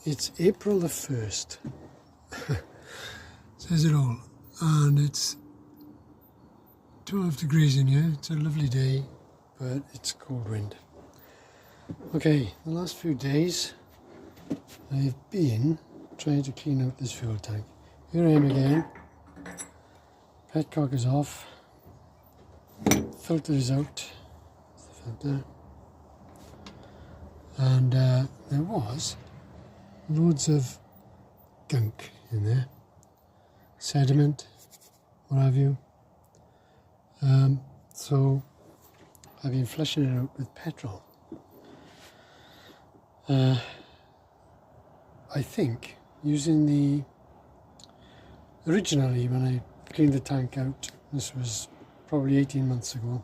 It's April the 1st, says it all, and it's 12 degrees in here. It's a lovely day, but it's cold wind. Okay, the last few days I've been trying to clean out this fuel tank. Here I am again, petcock is off, filter is out, that's the filter, and there was loads of gunk in there, sediment, what have you. So I've been flushing it out with petrol. I think using originally when I cleaned the tank out, this was probably 18 months ago,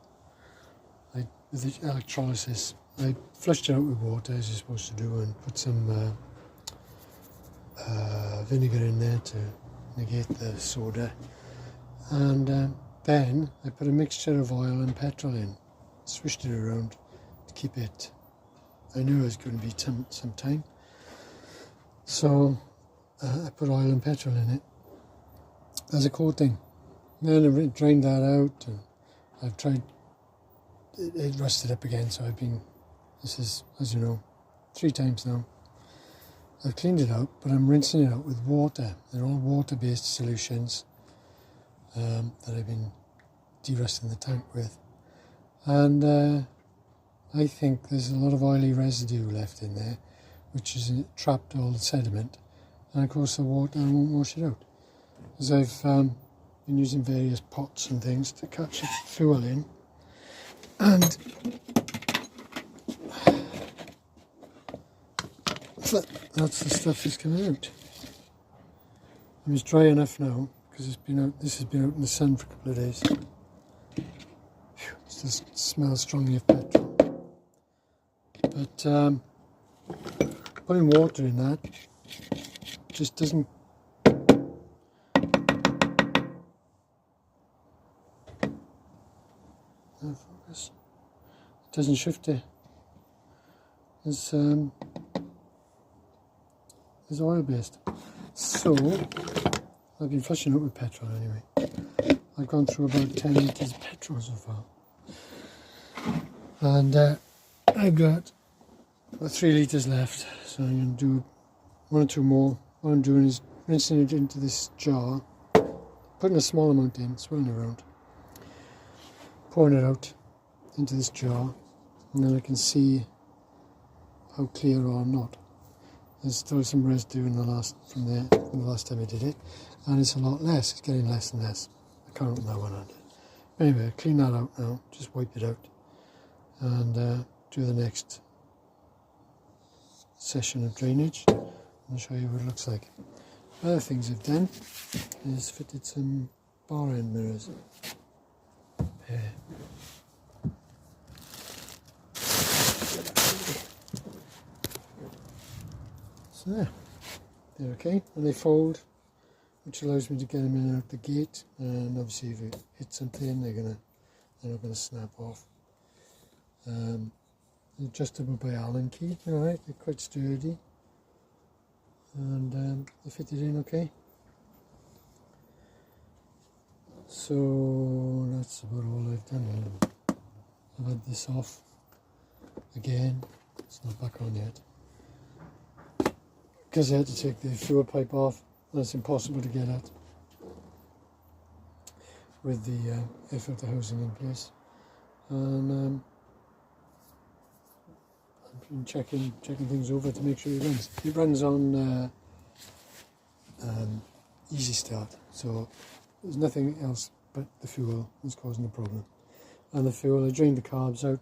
with the electrolysis, I flushed it out with water as you're supposed to do and put some vinegar in there to negate the soda, and then I put a mixture of oil and petrol in, swished it around to keep it. I knew it was going to be some time, so I put oil and petrol in it as a coating. Then I drained that out, and I've tried, it rusted up again, so this is, as you know, 3 times now. I've cleaned it out, but I'm rinsing it out with water. They're all water-based solutions that I've been de-rusting the tank with. And I think there's a lot of oily residue left in there, which has trapped all the sediment. And of course the water won't wash it out. As I've been using various pots and things to catch the fuel in. And that's the stuff that's coming out. And it's dry enough now because this has been out in the sun for a couple of days. It just smells strongly of petrol. But putting water in that just doesn't focus. It doesn't shift it. It's oil based. So I've been flushing it with petrol anyway. I've gone through about 10 litres of petrol so far. And I've got about 3 litres left, so I'm going to do 1 or 2 more. What I'm doing is rinsing it into this jar, putting a small amount in, swirling around, pouring it out into this jar, and then I can see how clear or not. There's still some residue from the last time I did it, and it's a lot less. It's getting less and less. I can't open that one handed. Anyway, clean that out now. Just wipe it out, and do the next session of drainage. I'll show you what it looks like. Other things I've done is fitted some bar end mirrors here. So there, they're okay, and they fold, which allows me to get them in and out the gate. And obviously, if you hit something, they're not gonna snap off. Adjustable by Allen key, alright, they're quite sturdy, and they fit it in okay. So that's about all I've done. I've had this off again, it's not back on yet, because I had to take the fuel pipe off. That's impossible to get at with the air filter housing in place. And I've been checking things over to make sure it runs. It runs on easy start, so there's nothing else but the fuel that's causing the problem. And the fuel, I drained the carbs out.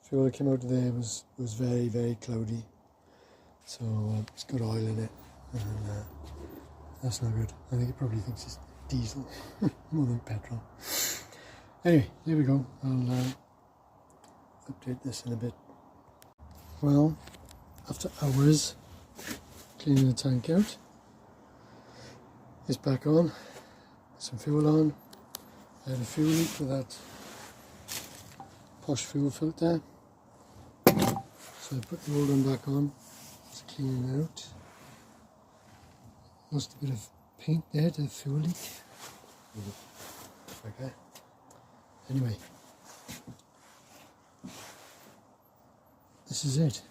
The fuel that came out of there was very, very cloudy. So it's got oil in it, and that's not good. I think it probably thinks it's diesel more than petrol. Anyway, here we go. I'll update this in a bit. Well, after hours cleaning the tank out, it's back on. Some fuel on. I had a fuel leak with that posh fuel filter, so I put the old one back on. Just cleaning it out. caused a bit of paint there to the fuel leak. Okay. Anyway, this is it.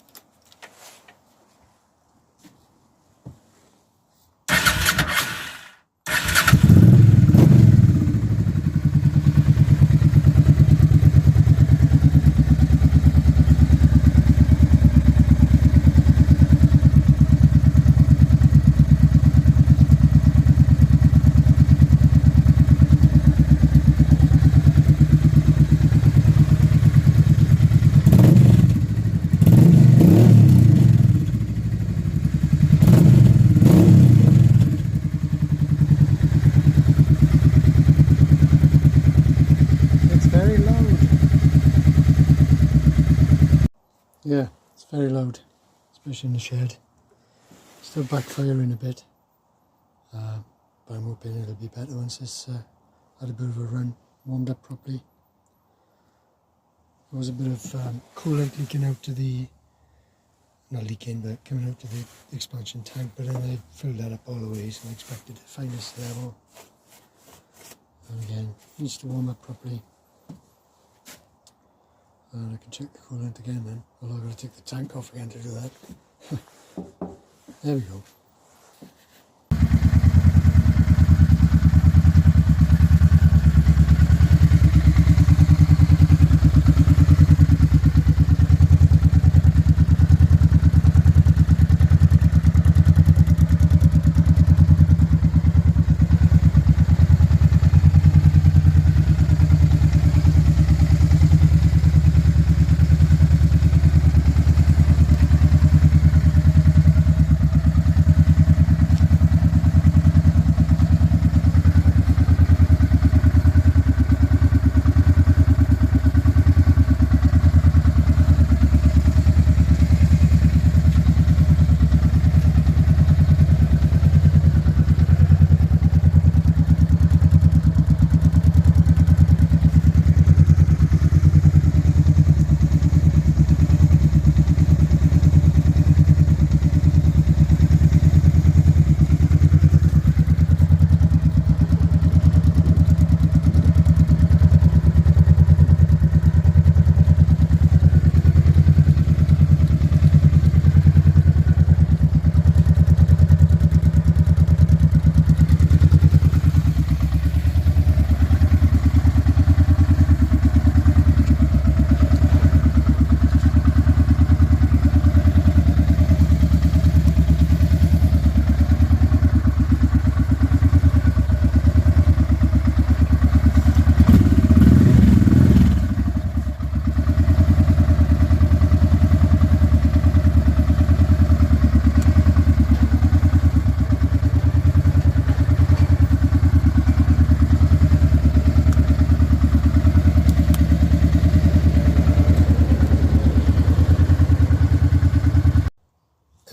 Yeah, it's very loud, especially in the shed. Still backfiring a bit, but I'm hoping it'll be better once it's had a bit of a run, warmed up properly. There was a bit of coolant leaking out to the, not leaking, but coming out to the expansion tank, but then I filled that up all the way, so I expected to find this level. And again, needs to warm up properly. And I can check the coolant again then, although I've got to take the tank off again to do that. There we go.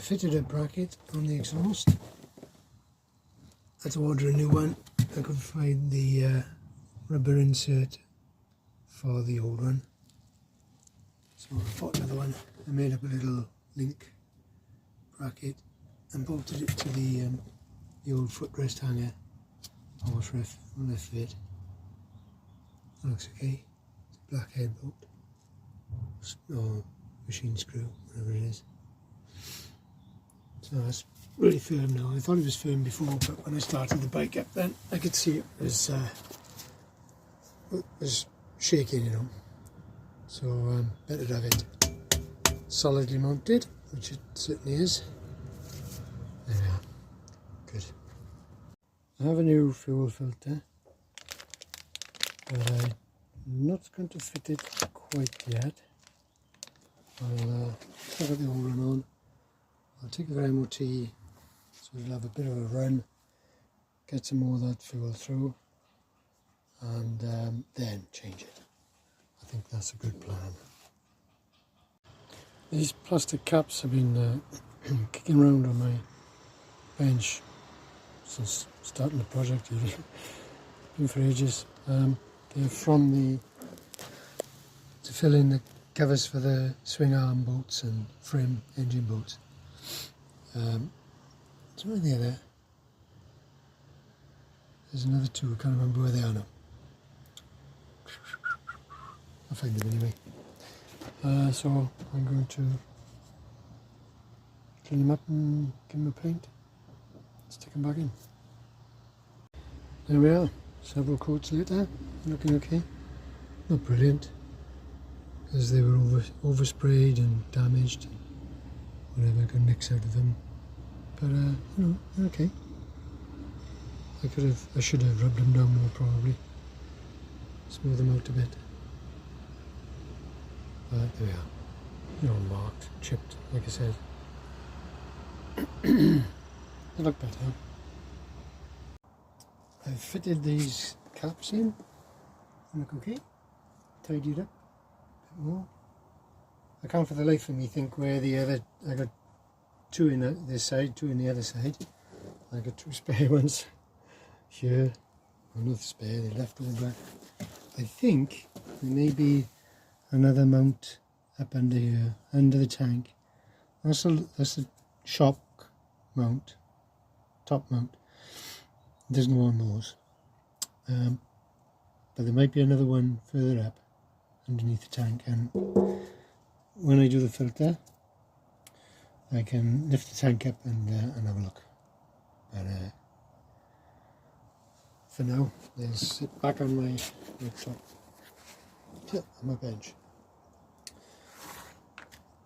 Fitted a bracket on the exhaust. I had to order a new one. I couldn't find the rubber insert for the old one, so I bought another one. I made up a little link bracket and bolted it to the old footrest hanger, horse ref on the left of it. That looks okay. It's a black head bolt or machine screw, whatever it is. So it's really firm now. I thought it was firm before, but when I started the bike up then I could see it was shaking, you know. So better to have it solidly mounted, which it certainly is. There we are. Good. I have a new fuel filter, but I'm not going to fit it quite yet. I'll put the old one on. I'll take it for MOT, so it'll have a bit of a run, get some more of that fuel through, and then change it. I think that's a good plan. These plastic caps have been kicking around on my bench since starting the project, really. Been for ages. They're from to fill in the covers for the swing arm bolts and frame engine bolts. It's right there. There's another two, I can't remember where they are now. I'll find them anyway. So I'm going to clean them up and give them a paint. Stick them back in. There we are, several coats later, looking okay. Not brilliant, because they were oversprayed and damaged, and whatever I could mix out of them. But you know, they're okay. I should have rubbed them down more probably. Smooth them out a bit. But there we are. They're all marked, chipped, like I said. They look better. I've fitted these caps in. They look okay. Tidied up a bit more. I can't for the life of me think where the other, I got two in this side, two in the other side. I got two spare ones here. Another spare, they left all black. I think there may be another mount up under here, under the tank. That's a shock mount, top mount. It doesn't go on those. But there might be another one further up underneath the tank, and when I do the filter I can lift the tank up and have a look. But for now, I'll sit back on my worktop, on my bench.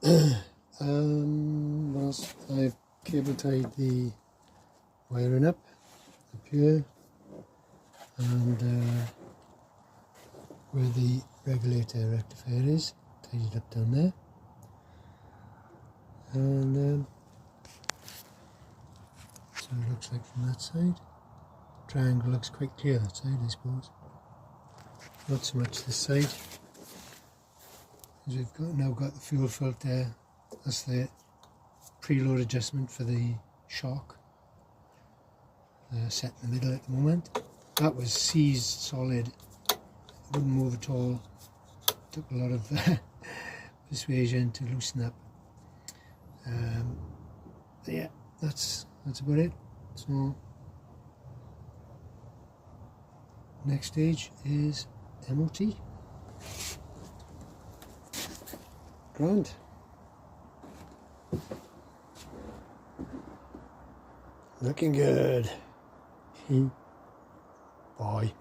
What else? I've cable tied the wiring up here, and where the regulator rectifier is, tied it up down there. And so it looks like from that side. Triangle looks quite clear that side, I suppose. Not so much this side, because we've now got the fuel filter. That's the preload adjustment for the shock, set in the middle at the moment. That was seized solid, it wouldn't move at all. Took a lot of persuasion to loosen up. Yeah, that's about it. So next stage is MOT. Grand. Looking good. Bye.